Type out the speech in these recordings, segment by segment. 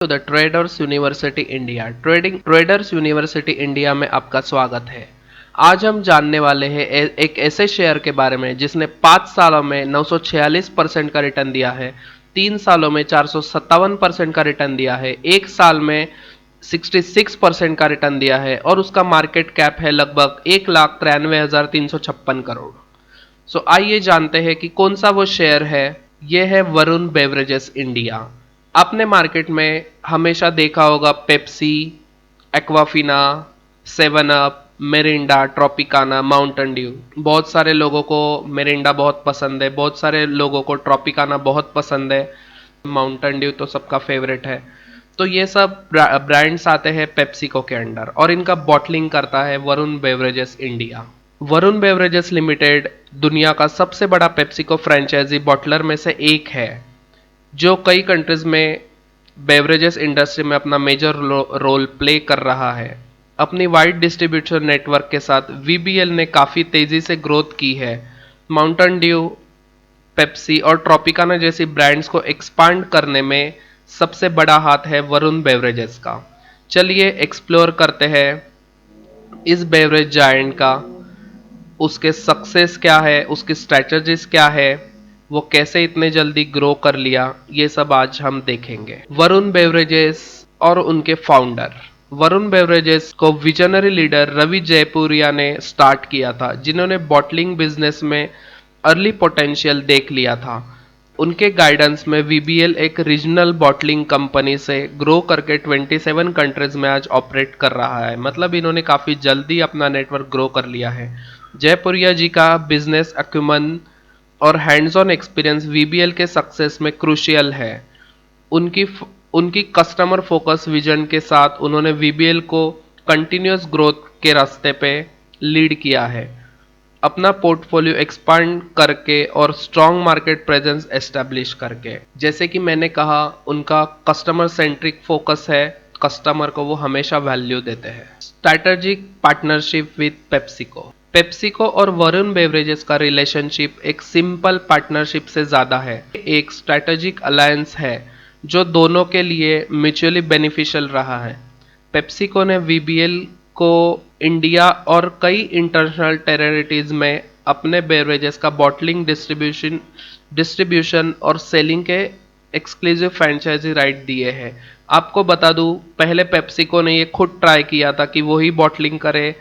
To the traders university India. Traders university India में आपका स्वागत है। आज हम जानने वाले हैं एक ऐसे शेयर के बारे में जिसने 5 सालों में 946% का रिटर्न दिया है, 3 सालों में 457% का रिटर्न दिया है, 1 साल में 66% का रिटर्न दिया है और उसका मार्केट कैप है लगभग 1,93,356 करोड़। आइए जानते हैं कि कौन सा वो शेयर है। यह है वरुण बेवरेजेस इंडिया। आपने मार्केट में हमेशा देखा होगा Pepsi, Aquafina, seven up, Mirinda, Tropicana, Mountain Dew. बहुत सारे लोगों को मिरिंडा बहुत पसंद है, बहुत सारे लोगों को ट्रॉपिकाना बहुत पसंद है, माउंटेन ड्यू तो सबका फेवरेट है। तो ये सब ब्रांड्स आते हैं पेप्सिको के अंडर और इनका बॉटलिंग करता है Varun beverages India. Varun beverages limited दुनिया का सबसे बड़ा पेप्सिको फ्रेंचाइजी बॉटलर में से एक है, जो कई कंट्रीज में बेवरेजेस इंडस्ट्री में अपना मेजर रोल प्ले कर रहा है। अपनी वाइड डिस्ट्रीब्यूशन नेटवर्क के साथ वीबीएल ने काफ़ी तेज़ी से ग्रोथ की है। माउंटेन ड्यू, पेप्सी और ट्रॉपिकाना जैसी ब्रांड्स को एक्सपांड करने में सबसे बड़ा हाथ है वरुण बेवरेजेस का। चलिए एक्सप्लोर करते हैं इस बेवरेज जायंट का, उसके सक्सेस क्या है, उसकी स्ट्रेटजीज क्या है, वो कैसे इतने जल्दी ग्रो कर लिया, ये सब आज हम देखेंगे। वरुण बेवरेजेस और उनके फाउंडर। वरुण बेवरेजेस को विजनरी लीडर रवि जयपुरिया ने स्टार्ट किया था, जिन्होंने बॉटलिंग बिजनेस में अर्ली पोटेंशियल देख लिया था। उनके गाइडेंस में वीबीएल एक रीजनल बॉटलिंग कंपनी से ग्रो करके 27 कंट्रीज में आज ऑपरेट कर रहा है। मतलब इन्होंने काफ़ी जल्दी अपना नेटवर्क ग्रो कर लिया है। जयपुरिया जी का बिजनेस अक्यूमन और हैंड्स ऑन एक्सपीरियंस वीबीएल के सक्सेस में क्रूशियल है। उनकी उनकी कस्टमर फोकस विजन के साथ उन्होंने वीबीएल को कंटिन्यूस ग्रोथ के रास्ते पे लीड किया है, अपना पोर्टफोलियो एक्सपांड करके और स्ट्रॉन्ग मार्केट प्रेजेंस एस्टेब्लिश करके। जैसे कि मैंने कहा, उनका कस्टमर सेंट्रिक फोकस है, कस्टमर को वो हमेशा वैल्यू देते हैं। Strategic partnership with PepsiCo. PepsiCo और वरुण बेवरेजेस का रिलेशनशिप एक सिंपल पार्टनरशिप से ज़्यादा है, एक स्ट्रैटेजिक अलायंस है जो दोनों के लिए म्यूचुअली बेनिफिशियल रहा है। पेप्सिको ने वीबीएल को इंडिया और कई इंटरनेशनल टेरिटरीज में अपने बेवरेजेस का बॉटलिंग, डिस्ट्रीब्यूशन और सेलिंग के एक्सक्लूसिव फ्रेंचाइजी राइट दिए हैं। आपको बता दूं, पहले पेप्सिको ने ये खुद ट्राई किया था कि वही बॉटलिंग करे,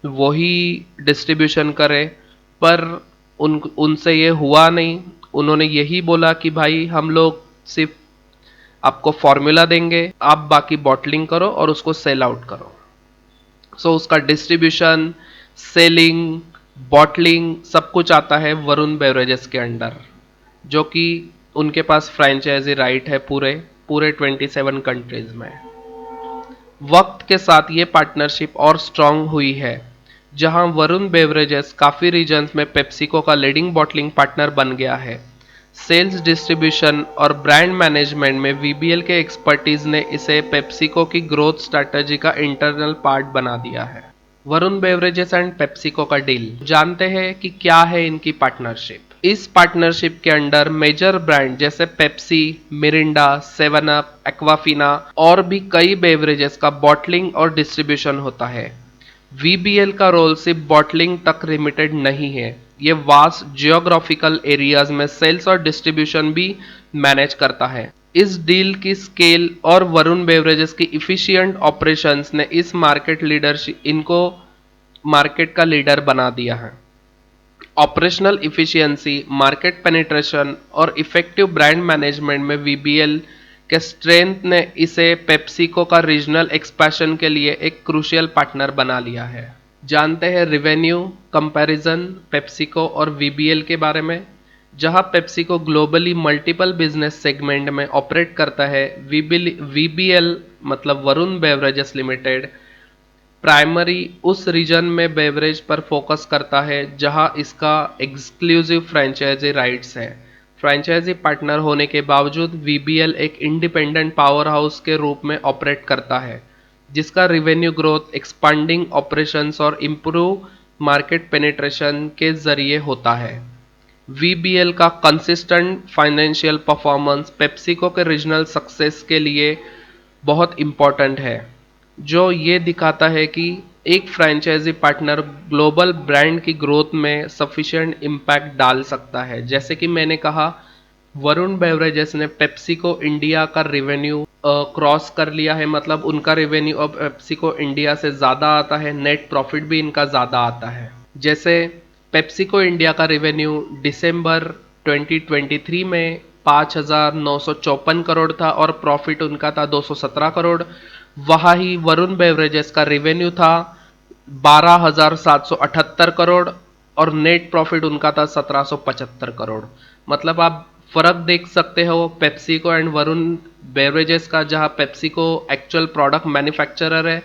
वही डिस्ट्रीब्यूशन करे, पर उनसे ये हुआ नहीं। उन्होंने यही बोला कि भाई हम लोग सिर्फ आपको फॉर्मूला देंगे, आप बाकी बॉटलिंग करो और उसको सेल आउट करो। उसका डिस्ट्रीब्यूशन, सेलिंग, बॉटलिंग सब कुछ आता है वरुण बेवरेजेस के अंडर, जो कि उनके पास फ्रेंचाइजी राइट है पूरे 27 कंट्रीज में। वक्त के साथ ये पार्टनरशिप और स्ट्रांग हुई है, जहां वरुण बेवरेजेस काफ़ी रीजन्स में पेप्सिको का लीडिंग बॉटलिंग पार्टनर बन गया है। सेल्स, डिस्ट्रीब्यूशन और ब्रांड मैनेजमेंट में वीबीएल के एक्सपर्टीज ने इसे पेप्सिको की ग्रोथ स्ट्रैटेजी का इंटरनल पार्ट बना दिया है। वरुण बेवरेजेस एंड पेप्सिको का डील जानते हैं कि क्या है इनकी पार्टनरशिप। इस पार्टनरशिप के अंडर मेजर ब्रांड जैसे Pepsi, Mirinda, seven up, Aquafina और भी कई बेवरेजेस का बॉटलिंग और डिस्ट्रीब्यूशन होता है। वीबीएल का रोल सिर्फ बॉटलिंग तक लिमिटेड नहीं है, ये वास्ट जियोग्राफिकल एरियाज में सेल्स और डिस्ट्रीब्यूशन भी मैनेज करता है। इस डील की स्केल और वरुण बेवरेजेस की इफिशिएंट ऑपरेशंस ने इस मार्केट लीडरशिप इनको मार्केट का लीडर बना दिया है। ऑपरेशनल इफिशियंसी, मार्केट पेनिट्रेशन और इफेक्टिव ब्रांड मैनेजमेंट में वीबीएल के स्ट्रेंथ ने इसे पेप्सिको का रीजनल एक्सपेंशन के लिए एक क्रूशियल पार्टनर बना लिया है। जानते हैं रिवेन्यू कंपैरिजन पेप्सिको और वीबीएल के बारे में। जहां PepsiCo globally multiple business segment में ऑपरेट करता है, वीबीएल मतलब वरुण बेवरेजेस लिमिटेड प्राइमरी उस रीजन में बेवरेज पर फोकस करता है जहां इसका एक्सक्लूसिव फ्रेंचाइजी राइट्स है। फ्रेंचाइजी पार्टनर होने के बावजूद वीबीएल एक इंडिपेंडेंट पावर हाउस के रूप में ऑपरेट करता है, जिसका रिवेन्यू ग्रोथ, एक्सपांडिंग ऑपरेशंस और इम्प्रूव मार्केट पेनिट्रेशन के जरिए होता है। वीबीएल का कंसिस्टेंट फाइनेंशियल परफॉर्मेंस पेप्सिको के रीजनल सक्सेस के लिए बहुत इम्पॉर्टेंट है, जो ये दिखाता है कि एक फ्रेंचाइजी पार्टनर ग्लोबल ब्रांड की ग्रोथ में सफिशिएंट इम्पैक्ट डाल सकता है। जैसे कि मैंने कहा, वरुण बेवरेजेस ने पेप्सी को इंडिया का रेवेन्यू क्रॉस कर लिया है, मतलब उनका रेवेन्यू अब पेप्सी को इंडिया से ज़्यादा आता है, नेट प्रॉफिट भी इनका ज़्यादा आता है। जैसे पेप्सी को इंडिया का रेवेन्यू दिसंबर 2023 में 5,954 करोड़ था और प्रॉफिट उनका था 217 करोड़। वहाँ ही वरुण बेवरेजेस का रेवेन्यू था 12,778 करोड़ और नेट प्रॉफिट उनका था 1,775 करोड़। मतलब आप फर्क देख सकते हो पेप्सिको एंड वरुण बेवरेजेस का, जहां पेप्सिको एक्चुअल प्रोडक्ट मैन्युफैक्चरर है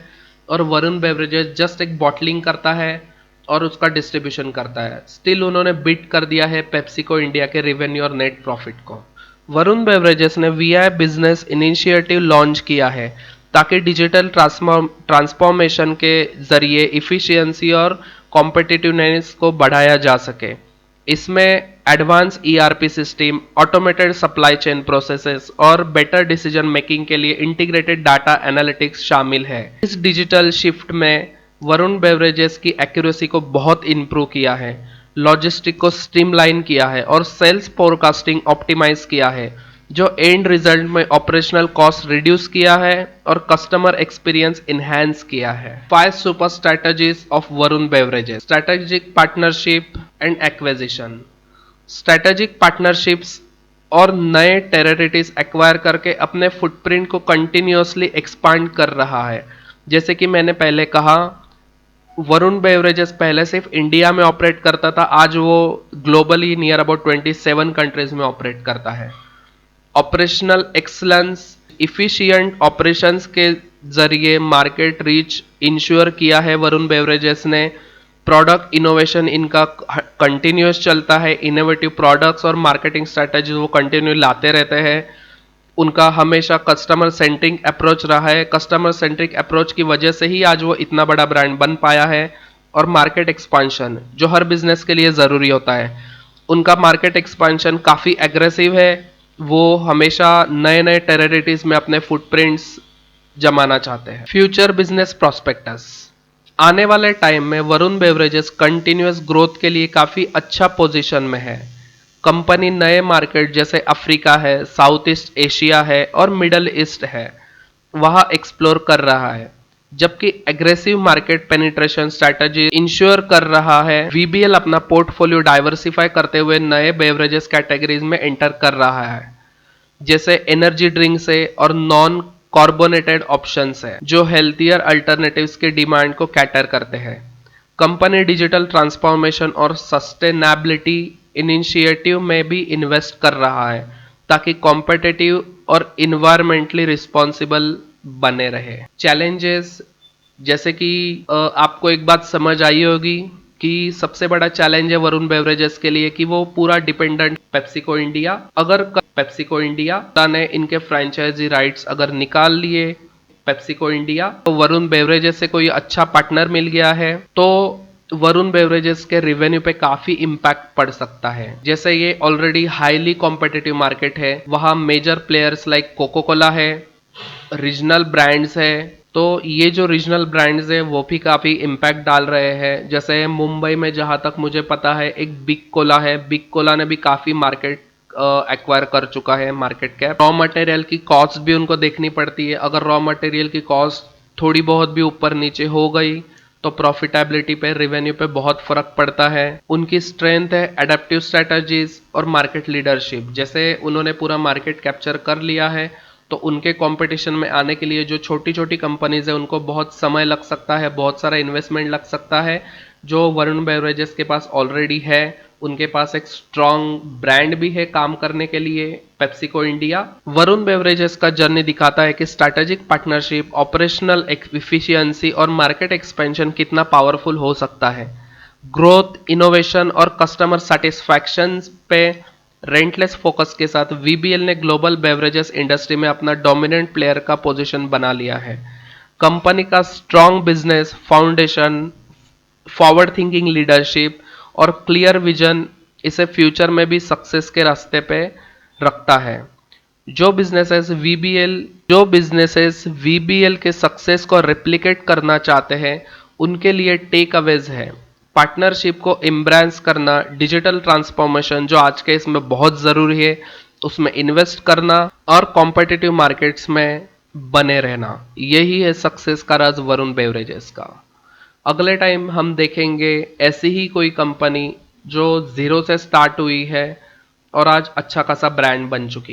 और वरुण बेवरेजेस जस्ट एक बॉटलिंग करता है और उसका डिस्ट्रीब्यूशन करता है। स्टिल उन्होंने बीट कर दिया है पेप्सिको इंडिया के रेवेन्यू और नेट प्रॉफिट को। वरुण बेवरेजेस ने वीआई बिजनेस इनिशिएटिव लॉन्च किया है ताकि डिजिटल ट्रांसफॉर्मेशन के जरिए इफिशियंसी और कॉम्पिटिटिवनेस को बढ़ाया जा सके। इसमें advance ERP system, automated supply chain processes और बेटर डिसीजन मेकिंग के लिए इंटीग्रेटेड डाटा एनालिटिक्स शामिल है। इस डिजिटल शिफ्ट में वरुण बेवरेजेस की एक्यूरेसी को बहुत इंप्रूव किया है, लॉजिस्टिक को स्ट्रीमलाइन किया है और सेल्स फोरकास्टिंग ऑप्टिमाइज किया है, जो एंड रिजल्ट में ऑपरेशनल कॉस्ट रिड्यूस किया है और कस्टमर एक्सपीरियंस इनहैंस किया है। 5 super strategies of Varun beverages. Strategic partnership and acquisition. Strategic partnerships और नए टेरिटरीज एक्वायर करके अपने फुटप्रिंट को कंटिन्यूअसली एक्सपांड कर रहा है। जैसे कि मैंने पहले कहा, वरुण बेवरेजेस पहले सिर्फ इंडिया में ऑपरेट करता था, आज वो ग्लोबली नियर अबाउट 27 कंट्रीज में ऑपरेट करता है। ऑपरेशनल एक्सलेंस, इफिशिएंट ऑपरेशंस के जरिए मार्केट रीच इंश्योर किया है वरुण बेवरेजेस ने। प्रोडक्ट इनोवेशन इनका कंटिन्यूस चलता है, इनोवेटिव प्रोडक्ट्स और मार्केटिंग स्ट्रैटेजी वो कंटिन्यू लाते रहते हैं। उनका हमेशा कस्टमर सेंट्रिक अप्रोच रहा है, कस्टमर सेंट्रिक अप्रोच की वजह से ही आज वो इतना बड़ा ब्रांड बन पाया है। और मार्केट एक्सपांशन जो हर बिजनेस के लिए ज़रूरी होता है, उनका मार्केट एक्सपांशन काफ़ी एग्रेसिव है। वो हमेशा नए नए टेरिटरीज में अपने फुटप्रिंट्स जमाना चाहते हैं। Future business prospectus. आने वाले टाइम में वरुण बेवरेजेस कंटिन्यूअस ग्रोथ के लिए काफ़ी अच्छा पोजीशन में है। कंपनी नए मार्केट जैसे अफ्रीका है, साउथ ईस्ट एशिया है और मिडल ईस्ट है, वहां एक्सप्लोर कर रहा है, जबकि aggressive market penetration strategy ensure कर रहा है। वीबीएल अपना पोर्टफोलियो डाइवर्सिफाई करते हुए नए बेवरेजेस कैटेगरीज में एंटर कर रहा है, जैसे एनर्जी ड्रिंक से और नॉन कार्बोनेटेड ऑप्शंस है, जो हेल्थियर अल्टरनेटिव्स के डिमांड को कैटर करते हैं। कंपनी डिजिटल ट्रांसफॉर्मेशन और सस्टेनेबिलिटी इनिशिएटिव में भी इन्वेस्ट कर रहा है ताकि कॉम्पिटिटिव और इन्वायरमेंटली रिस्पॉन्सिबल बने रहे। चैलेंजेस, जैसे कि आपको एक बात समझ आई होगी कि सबसे बड़ा चैलेंज है वरुण बेवरेजेस के लिए कि वो पूरा डिपेंडेंट पेप्सिको इंडिया। अगर पेप्सिको इंडिया ने इनके फ्रेंचाइजी राइट्स अगर निकाल लिए पेप्सिको इंडिया, तो वरुण बेवरेजेस से कोई अच्छा पार्टनर मिल गया है तो वरुण बेवरेजेस के रेवेन्यू पे काफी इम्पैक्ट पड़ सकता है। जैसे ये ऑलरेडी हाईली कॉम्पिटिटिव मार्केट है, वहाँ major players like coca cola है, रीजनल ब्रांड्स है, तो ये जो रीजनल ब्रांड्स है वो भी काफ़ी इम्पैक्ट डाल रहे हैं। जैसे मुंबई में जहाँ तक मुझे पता है एक बिग कोला है, बिग कोला ने भी काफ़ी मार्केट एक्वायर कर चुका है, मार्केट कैप। रॉ मटेरियल की कॉस्ट भी उनको देखनी पड़ती है, अगर रॉ मटेरियल की कॉस्ट थोड़ी बहुत भी ऊपर नीचे हो गई तो प्रॉफिटेबिलिटी पे, रेवेन्यू पे बहुत फर्क पड़ता है। उनकी स्ट्रेंथ है एडेप्टिव स्ट्रेटजीज और मार्केट लीडरशिप। जैसे उन्होंने पूरा मार्केट कैप्चर कर लिया है, तो उनके कंपटीशन में आने के लिए जो छोटी छोटी कंपनीज है उनको बहुत समय लग सकता है, बहुत सारा इन्वेस्टमेंट लग सकता है, जो वरुण बेवरेजेस के पास ऑलरेडी है। उनके पास एक स्ट्रॉन्ग ब्रांड भी है काम करने के लिए, पेप्सिको इंडिया। वरुण बेवरेजेस का जर्नी दिखाता है कि स्ट्रैटेजिक पार्टनरशिप, ऑपरेशनल एफिशिएंसी और मार्केट एक्सपेंशन कितना पावरफुल हो सकता है। ग्रोथ, इनोवेशन और कस्टमर सेटिस्फैक्शन पे रेंटलेस फोकस के साथ वीबीएल ने ग्लोबल बेवरेजेस इंडस्ट्री में अपना डोमिनेंट प्लेयर का पोजीशन बना लिया है। कंपनी का strong business foundation, forward thinking leadership और क्लियर विजन इसे फ्यूचर में भी सक्सेस के रास्ते पे रखता है। जो बिजनेसेस वीबीएल के सक्सेस को रिप्लिकेट करना चाहते हैं उनके लिए टेक अवेज है पार्टनरशिप को इम्ब्रांस करना, डिजिटल ट्रांसफॉर्मेशन जो आज के इसमें बहुत ज़रूरी है उसमें इन्वेस्ट करना और कॉम्पिटिटिव मार्केट्स में बने रहना। यही है सक्सेस का राज वरुण बेवरेजेस का। अगले टाइम हम देखेंगे ऐसी ही कोई कंपनी जो जीरो से स्टार्ट हुई है और आज अच्छा खासा ब्रांड बन चुकी है।